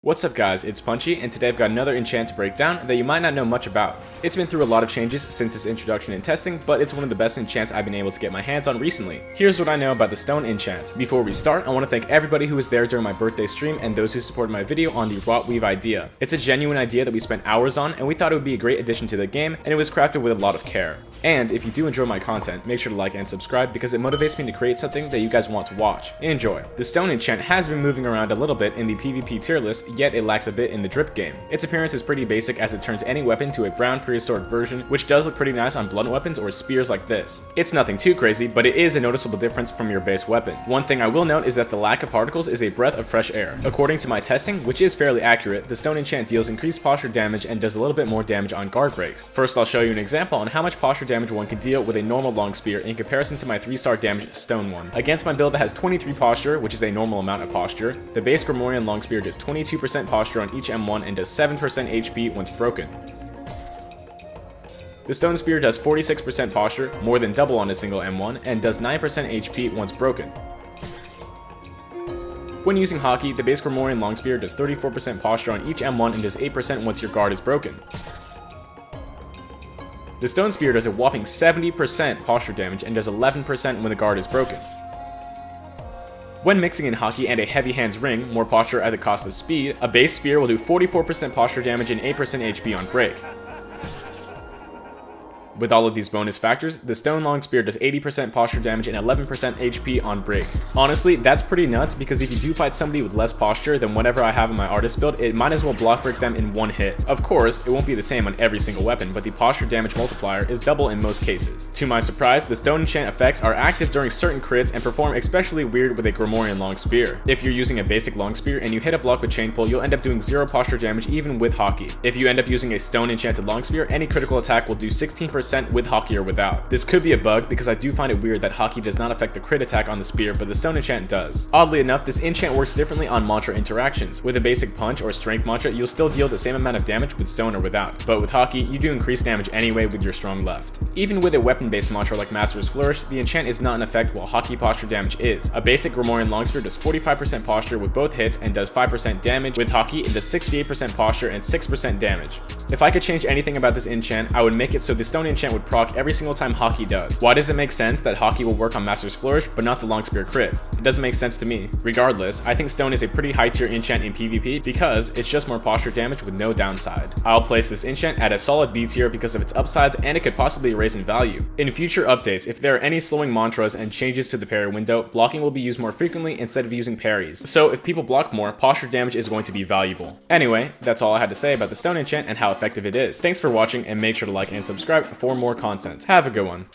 What's up guys, it's Punchy, and today I've got another enchant to break down that you might not know much about. It's been through a lot of changes since its introduction and testing, but it's one of the best enchants I've been able to get my hands on recently. Here's what I know about the stone enchant. Before we start, I want to thank everybody who was there during my birthday stream and those who supported my video on the wrought weave idea. It's a genuine idea that we spent hours on, and we thought it would be a great addition to the game, and it was crafted with a lot of care. And if you do enjoy my content, make sure to like and subscribe because it motivates me to create something that you guys want to watch. Enjoy. The stone enchant has been moving around a little bit in the PvP tier list, yet it lacks a bit in the drip game. Its appearance is pretty basic as it turns any weapon to a brown prehistoric version, which does look pretty nice on blunt weapons or spears like this. It's nothing too crazy, but it is a noticeable difference from your base weapon. One thing I will note is that the lack of particles is a breath of fresh air. According to my testing, which is fairly accurate, the stone enchant deals increased posture damage and does a little bit more damage on guard breaks. First, I'll show you an example on how much posture damage one can deal with a normal long spear in comparison to my 3-star damage stone one. Against my build that has 23 posture, which is a normal amount of posture, the base Gromorian long spear does 22% posture on each M1 and does 7% HP once broken. The stone spear does 46% posture, more than double on a single M1, and does 9% HP once broken. When using hockey, the base Gromorian long spear does 34% posture on each M1 and does 8% once your guard is broken. The stone spear does a whopping 70% posture damage and does 11% when the guard is broken. When mixing in hockey and a heavy hands ring, more posture at the cost of speed, a base spear will do 44% posture damage and 8% HP on break. With all of these bonus factors, the stone long spear does 80% posture damage and 11% HP on break. Honestly, that's pretty nuts because if you do fight somebody with less posture than whatever I have in my artist build, it might as well block break them in one hit. Of course, it won't be the same on every single weapon, but the posture damage multiplier is double in most cases. To my surprise, the stone enchant effects are active during certain crits and perform especially weird with a Gromorian long spear. If you're using a basic long spear and you hit a block with chain pull, you'll end up doing 0 posture damage even with hockey. If you end up using a stone enchanted long spear, any critical attack will do 16% with hockey or without. This could be a bug because I do find it weird that hockey does not affect the crit attack on the spear, but the stone enchant does. Oddly enough, this enchant works differently on mantra interactions. With a basic punch or strength mantra, you'll still deal the same amount of damage with stone or without, but with hockey, you do increase damage anyway with your strong left. Even with a weapon-based mantra like Master's Flourish, the enchant is not in effect while hockey posture damage is. A basic Gromorian longspear does 45% posture with both hits and does 5% damage. With hockey, it does 68% posture and 6% damage. If I could change anything about this enchant, I would make it so the stone enchant would proc every single time hockey does. Why does it make sense that hockey will work on Master's Flourish but not the long spear crit? It doesn't make sense to me. Regardless, I think stone is a pretty high tier enchant in PvP because it's just more posture damage with no downside. I'll place this enchant at a solid B tier because of its upsides and it could possibly raise in value. In future updates, if there are any slowing mantras and changes to the parry window, blocking will be used more frequently instead of using parries. So if people block more, posture damage is going to be valuable. Anyway, that's all I had to say about the stone enchant and how effective it is. Thanks for watching and make sure to like and subscribe for more content. Have a good one.